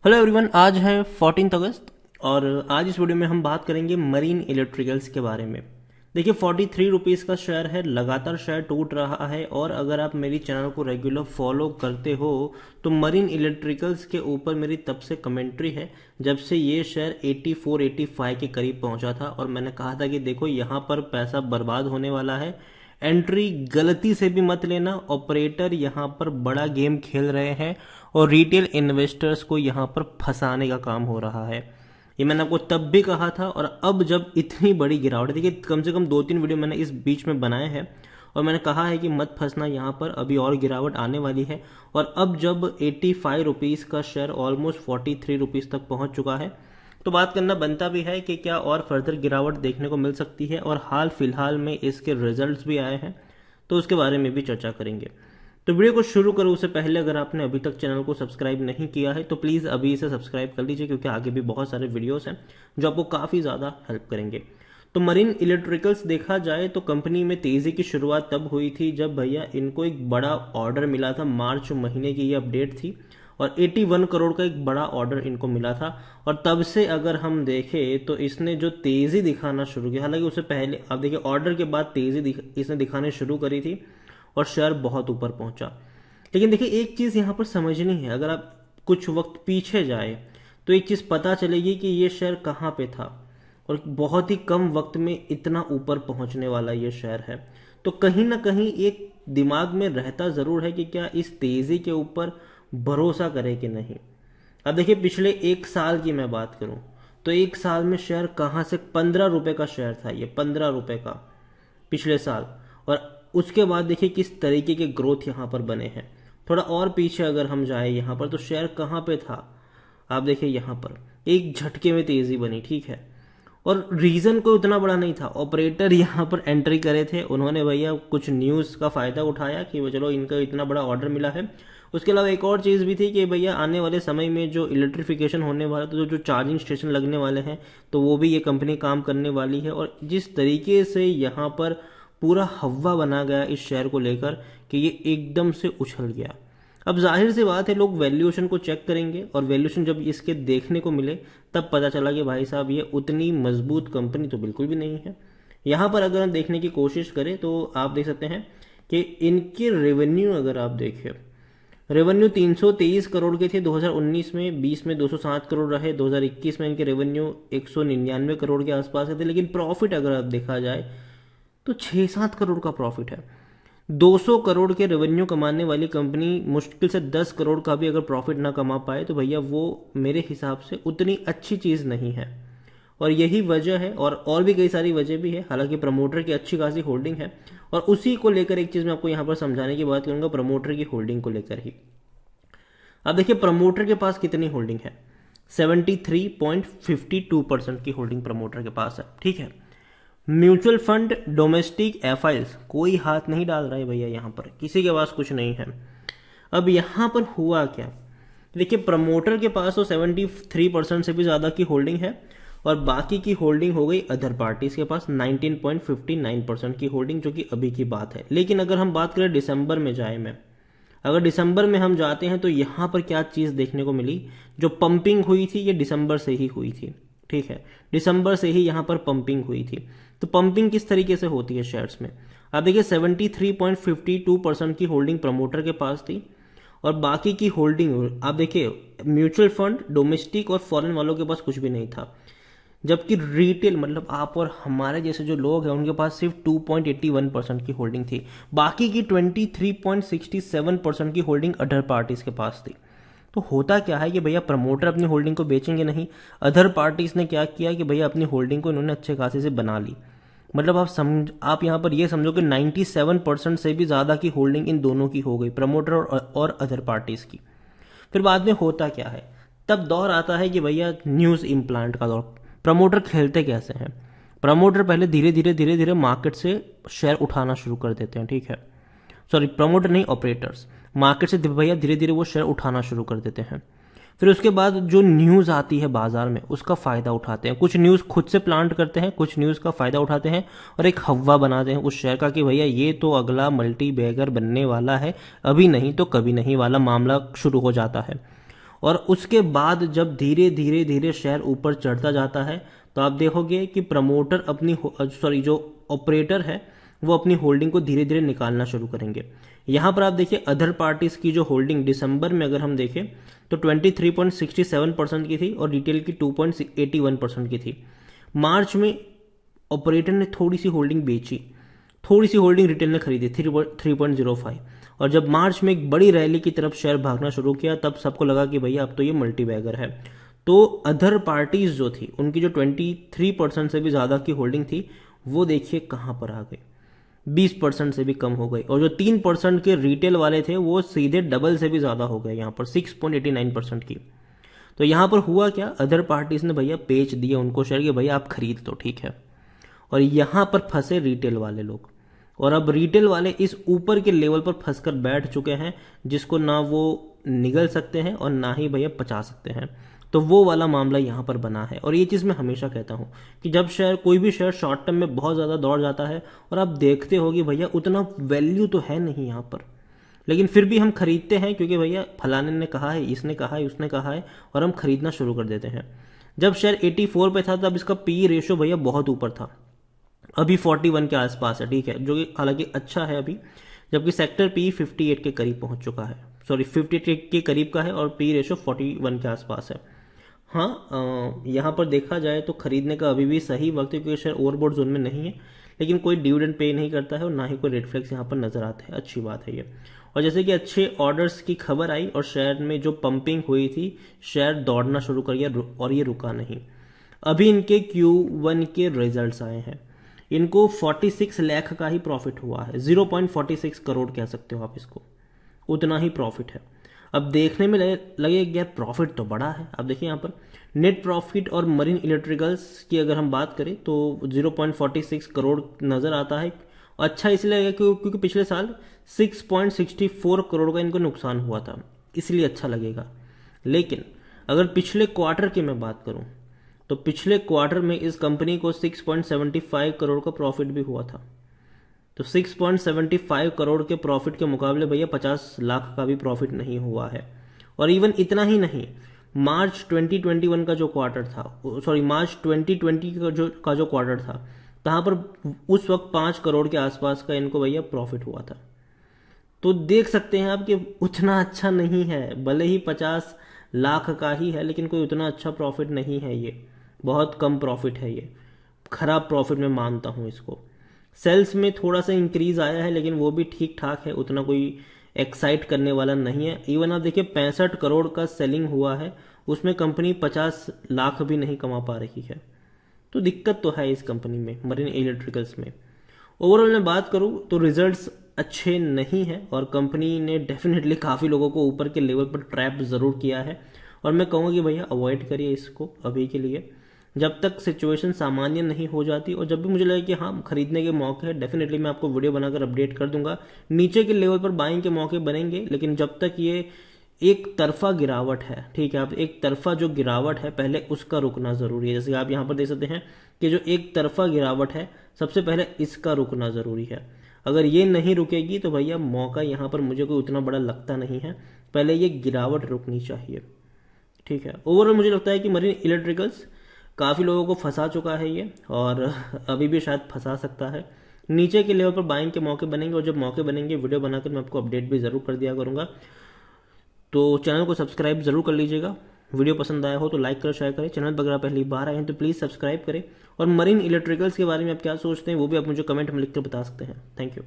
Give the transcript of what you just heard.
Hello everyone, आज है 14 अगस्त और आज इस वीडियो में हम बात करेंगे मरीन इलेक्ट्रिकल्स के बारे में। देखिए 43 रुपीज़ का शेयर है, लगातार शेयर टूट रहा है और अगर आप मेरी चैनल को रेगुलर फॉलो करते हो तो मरीन इलेक्ट्रिकल्स के ऊपर मेरी तब से कमेंट्री है जब से ये शेयर 84-85 के करीब पहुंचा था और मैंने कहा था कि देखो यहाँ पर पैसा बर्बाद होने वाला है, एंट्री गलती से भी मत लेना। ऑपरेटर यहाँ पर बड़ा गेम खेल रहे हैं और रिटेल इन्वेस्टर्स को यहाँ पर फंसाने का काम हो रहा है। ये मैंने आपको तब भी कहा था और अब जब इतनी बड़ी गिरावट, देखिए कम से कम 2-3 वीडियो मैंने इस बीच में बनाए हैं और मैंने कहा है कि मत फंसना, यहाँ पर अभी और गिरावट आने वाली है। और अब जब 85 रुपीज़ का शेयर ऑलमोस्ट 43 रुपीज़ तक पहुंच चुका है तो बात करना बनता भी है कि क्या और फर्दर गिरावट देखने को मिल सकती है, और हाल फिलहाल में इसके रिजल्ट्स भी आए हैं तो उसके बारे में भी चर्चा करेंगे। तो वीडियो को शुरू करूं उससे पहले अगर आपने अभी तक चैनल को सब्सक्राइब नहीं किया है तो प्लीज़ अभी इसे सब्सक्राइब कर लीजिए, क्योंकि आगे भी बहुत सारे वीडियोस हैं जो आपको काफ़ी ज़्यादा हेल्प करेंगे। तो मरीन इलेक्ट्रिकल्स देखा जाए तो कंपनी में तेज़ी की शुरुआत तब हुई थी जब भैया इनको एक बड़ा ऑर्डर मिला था। मार्च महीने की ये अपडेट थी और 81 करोड़ का एक बड़ा ऑर्डर इनको मिला था और तब से अगर हम देखें तो इसने जो तेज़ी दिखाना शुरू किया, हालांकि उससे पहले आप देखिए ऑर्डर के बाद तेज़ी इसने दिखाने शुरू करी थी और शेयर बहुत ऊपर पहुंचा। लेकिन देखिए एक चीज़ यहाँ पर समझनी है, अगर आप कुछ वक्त पीछे जाए तो एक चीज़ पता चलेगी कि ये शेयर कहाँ पे था और बहुत ही कम वक्त में इतना ऊपर पहुंचने वाला ये शेयर है। तो कहीं ना कहीं एक दिमाग में रहता ज़रूर है कि क्या इस तेज़ी के ऊपर भरोसा करे कि नहीं। अब देखिए पिछले एक साल की मैं बात करूं तो एक साल में शेयर कहां से 15 रुपए का शेयर था, ये 15 रुपए का पिछले साल, और उसके बाद देखिए किस तरीके के ग्रोथ यहां पर बने हैं। थोड़ा और पीछे अगर हम जाए यहां पर तो शेयर कहां पे था, आप देखिए यहां पर एक झटके में तेजी बनी, ठीक है। और रीजन कोई उतना बड़ा नहीं था, ऑपरेटर यहाँ पर एंट्री करे थे, उन्होंने भैया कुछ न्यूज़ का फ़ायदा उठाया कि चलो इनका इतना बड़ा ऑर्डर मिला है। उसके अलावा एक और चीज़ भी थी कि भैया आने वाले समय में जो इलेक्ट्रिफिकेशन होने वाला, तो जो चार्जिंग स्टेशन लगने वाले हैं तो वो भी ये कंपनी काम करने वाली है। और जिस तरीके से यहाँ पर पूरा हवा बना गया इस शेयर को लेकर कि ये एकदम से उछल गया। अब जाहिर सी बात है लोग वैल्यूएशन को चेक करेंगे और वैल्यूएशन जब इसके देखने को मिले तब पता चला कि भाई साहब ये उतनी मजबूत कंपनी तो बिल्कुल भी नहीं है। यहाँ पर अगर हम देखने की कोशिश करें तो आप देख सकते हैं कि इनके रेवेन्यू अगर आप देखें, रेवेन्यू 323 करोड़ के थे 2019 में, 20 में 207 करोड़ रहे, 2021 में इनके रेवेन्यू 199 करोड़ के आसपास थे। लेकिन प्रॉफिट अगर आप देखा जाए तो 6-7 करोड़ का प्रॉफिट है। 200 करोड़ के रेवेन्यू कमाने वाली कंपनी मुश्किल से 10 करोड़ का भी अगर प्रॉफिट ना कमा पाए तो भैया वो मेरे हिसाब से उतनी अच्छी चीज़ नहीं है। और यही वजह है, और भी कई सारी वजह भी है। हालांकि प्रमोटर की अच्छी खासी होल्डिंग है और उसी को लेकर एक चीज़ मैं आपको यहाँ पर समझाने की बात करूँगा, प्रमोटर की होल्डिंग को लेकर ही। अब देखिए प्रमोटर के पास कितनी होल्डिंग है, 73.52% की होल्डिंग प्रमोटर के पास है, ठीक है। म्यूचुअल फंड, डोमेस्टिक, एफआईएस कोई हाथ नहीं डाल रहा है भैया, यहाँ पर किसी के पास कुछ नहीं है। अब यहाँ पर हुआ क्या, देखिए प्रमोटर के पास तो 73% से भी ज़्यादा की होल्डिंग है और बाकी की होल्डिंग हो गई अदर पार्टीज के पास 19.59% की होल्डिंग, जो कि अभी की बात है। लेकिन अगर हम बात करें दिसंबर में जाए में, अगर दिसंबर में हम जाते हैं तो यहाँ पर क्या चीज़ देखने को मिली, जो पंपिंग हुई थी ये दिसंबर से ही हुई थी, ठीक है। दिसंबर से ही यहाँ पर पंपिंग हुई थी। तो पंपिंग किस तरीके से होती है शेयर्स में, आप देखिए 73.52% की होल्डिंग प्रमोटर के पास थी और बाकी की होल्डिंग आप देखिए म्यूचुअल फंड, डोमेस्टिक और फॉरेन वालों के पास कुछ भी नहीं था। जबकि रिटेल मतलब आप और हमारे जैसे जो लोग हैं उनके पास सिर्फ 2.81% की होल्डिंग थी, बाकी की 23.67% की होल्डिंग अदर पार्टीज के पास थी। तो होता क्या है कि भैया प्रमोटर अपनी होल्डिंग को बेचेंगे नहीं, अदर पार्टीज ने क्या किया कि भैया अपनी होल्डिंग को इन्होंने अच्छे खासे से बना ली। मतलब आप यहाँ पर ये समझो कि 97% से भी ज़्यादा की होल्डिंग इन दोनों की हो गई, प्रमोटर और अदर पार्टीज की। फिर बाद में होता क्या है, तब दौर आता है कि भैया न्यूज़ इम्प्लांट का दौर। प्रमोटर खेलते कैसे हैं, प्रमोटर पहले धीरे धीरे मार्केट से शेयर उठाना शुरू कर देते हैं, ठीक है। सॉरी प्रमोटर नहीं, ऑपरेटर्स मार्केट से भैया धीरे धीरे वो शेयर उठाना शुरू कर देते हैं। फिर उसके बाद जो न्यूज़ आती है बाजार में उसका फ़ायदा उठाते हैं, कुछ न्यूज़ खुद से प्लांट करते हैं, कुछ न्यूज़ का फ़ायदा उठाते हैं और एक हवा बनाते हैं उस शेयर का कि भैया ये तो अगला मल्टी बैगर बनने वाला है, अभी नहीं तो कभी नहीं वाला मामला शुरू हो जाता है। और उसके बाद जब धीरे धीरे धीरे शेयर ऊपर चढ़ता जाता है तो आप देखोगे कि प्रमोटर अपनी जो ऑपरेटर है वो अपनी होल्डिंग को धीरे धीरे निकालना शुरू करेंगे। यहां पर आप देखिए अदर पार्टीज की जो होल्डिंग दिसंबर में अगर हम देखें तो 23.67% की थी और रिटेल की 2.81% की थी। मार्च में ऑपरेटर ने थोड़ी सी होल्डिंग बेची, थोड़ी सी होल्डिंग रिटेल ने खरीदी 3.05, और जब मार्च में एक बड़ी रैली की तरफ शेयर भागना शुरू किया तब सबको लगा कि भैया अब तो ये मल्टीबैगर है। तो अदर पार्टीज जो थी उनकी जो 23% से भी ज्यादा की होल्डिंग थी वो देखिए कहां पर आ गई, 20% से भी कम हो गई, और जो 3% के रिटेल वाले थे वो सीधे डबल से भी ज्यादा हो गए, यहां पर 6.89% की। तो यहां पर हुआ क्या, अदर पार्टीज ने भैया बेच दिए उनको शेयर कि भैया आप खरीद लो, ठीक है। और यहां पर फंसे रिटेल वाले लोग, और अब रिटेल वाले इस ऊपर के लेवल पर फंसकर बैठ चुके हैं जिसको ना वो निगल सकते हैं और ना ही भैया पचा सकते हैं। तो वो वाला मामला यहां पर बना है। और ये चीज मैं हमेशा कहता हूं कि जब शेयर, कोई भी शेयर शॉर्ट टर्म में बहुत ज्यादा दौड़ जाता है और आप देखते हो कि भैया उतना वैल्यू तो है नहीं यहां पर, लेकिन फिर भी हम खरीदते हैं क्योंकि भैया फलाने ने कहा है, इसने कहा है, उसने कहा है, और हम खरीदना शुरू कर देते हैं। जब शेयर 84 पे था तब इसका पी रेशियो भैया बहुत ऊपर था, अभी 41 के आसपास है, ठीक है, जो कि हालांकि अच्छा है अभी, जबकि सेक्टर पी 58 के करीब पहुंच चुका है, सॉरी 58 के करीब का है और पी रेशियो 41 के आसपास है। हाँ, यहां पर देखा जाए तो खरीदने का अभी भी सही वक्त है क्योंकि शेयर ओवरबॉट जोन में नहीं है, लेकिन कोई डिविडेंड पे नहीं करता है और ना ही कोई रेड फ्लैग्स यहाँ पर नजर आते हैं, अच्छी बात है ये। और जैसे कि अच्छे ऑर्डर्स की खबर आई और शेयर में जो पंपिंग हुई थी, शेयर दौड़ना शुरू कर गया और ये रुका नहीं। अभी इनके Q1 के रिजल्ट्स आए हैं, इनको 46 लाख का ही प्रॉफिट हुआ है, 0.46 करोड़ कह सकते हो आप इसको, उतना ही प्रॉफिट है। अब देखने में लगे यार प्रॉफिट तो बड़ा है। अब देखिए यहाँ पर नेट प्रॉफिट और मरीन इलेक्ट्रिकल्स की अगर हम बात करें तो 0.46 करोड़ नजर आता है। अच्छा इसलिए लगेगा क्योंकि पिछले साल 6.64 करोड़ का इनको नुकसान हुआ था, इसलिए अच्छा लगेगा। लेकिन अगर पिछले क्वार्टर की मैं बात करूं तो पिछले क्वार्टर में इस कंपनी को 6.75 करोड़ का प्रॉफिट भी हुआ था। तो 6.75 करोड़ के प्रॉफिट के मुकाबले भैया 50 लाख का भी प्रॉफिट नहीं हुआ है। और इवन इतना ही नहीं, मार्च 2021 का जो क्वार्टर था, सॉरी मार्च 2020 का जो क्वार्टर था, तहां पर उस वक्त 5 करोड़ के आसपास का इनको भैया प्रॉफिट हुआ था। तो देख सकते हैं आप कि उतना अच्छा नहीं है, भले ही 50 लाख का ही है लेकिन कोई उतना अच्छा प्रॉफिट नहीं है, ये बहुत कम प्रॉफिट है, ये खराब प्रॉफिट मैं मानता हूं इसको। सेल्स में थोड़ा सा इंक्रीज आया है लेकिन वो भी ठीक ठाक है, उतना कोई एक्साइट करने वाला नहीं है। इवन आप देखिए 65 करोड़ का सेलिंग हुआ है, उसमें कंपनी 50 लाख भी नहीं कमा पा रही है। तो दिक्कत तो है इस कंपनी में, मरीन इलेक्ट्रिकल्स में। ओवरऑल मैं बात करूं तो रिजल्ट्स अच्छे नहीं है और कंपनी ने डेफिनेटली काफी लोगों को ऊपर के लेवल पर ट्रैप जरूर किया है, और मैं कहूंगा कि भैया अवॉइड करिए इसको अभी के लिए, जब तक सिचुएशन सामान्य नहीं हो जाती। और जब भी मुझे लगे कि हाँ खरीदने के मौके हैं, डेफिनेटली मैं आपको वीडियो बनाकर अपडेट कर दूंगा। नीचे के लेवल पर बाइंग के मौके बनेंगे, लेकिन जब तक ये एक तरफा गिरावट है, ठीक है, आप एक तरफा जो गिरावट है पहले उसका रुकना जरूरी है। जैसे आप यहां पर देख सकते हैं कि जो एक तरफा गिरावट है सबसे पहले इसका रुकना जरूरी है। अगर ये नहीं रुकेगी तो भैया मौका यहां पर मुझे कोई उतना बड़ा लगता नहीं है, पहले ये गिरावट रुकनी चाहिए, ठीक है। ओवरऑल मुझे लगता है कि मरीन इलेक्ट्रिकल्स काफी लोगों को फंसा चुका है ये, और अभी भी शायद फंसा सकता है। नीचे के लेवल पर बाइंग के मौके बनेंगे, और जब मौके बनेंगे वीडियो बनाकर मैं आपको अपडेट भी जरूर कर दिया करूंगा। तो चैनल को सब्सक्राइब जरूर कर लीजिएगा, वीडियो पसंद आया हो तो लाइक करें, शेयर करें। चैनल पर अगर आप पहली बार आए हैं तो प्लीज सब्सक्राइब करें, और मरीन इलेक्ट्रिकल्स के बारे में आप क्या सोचते हैं वो भी आप मुझे कमेंट में लिखकर बता सकते हैं। Thank you.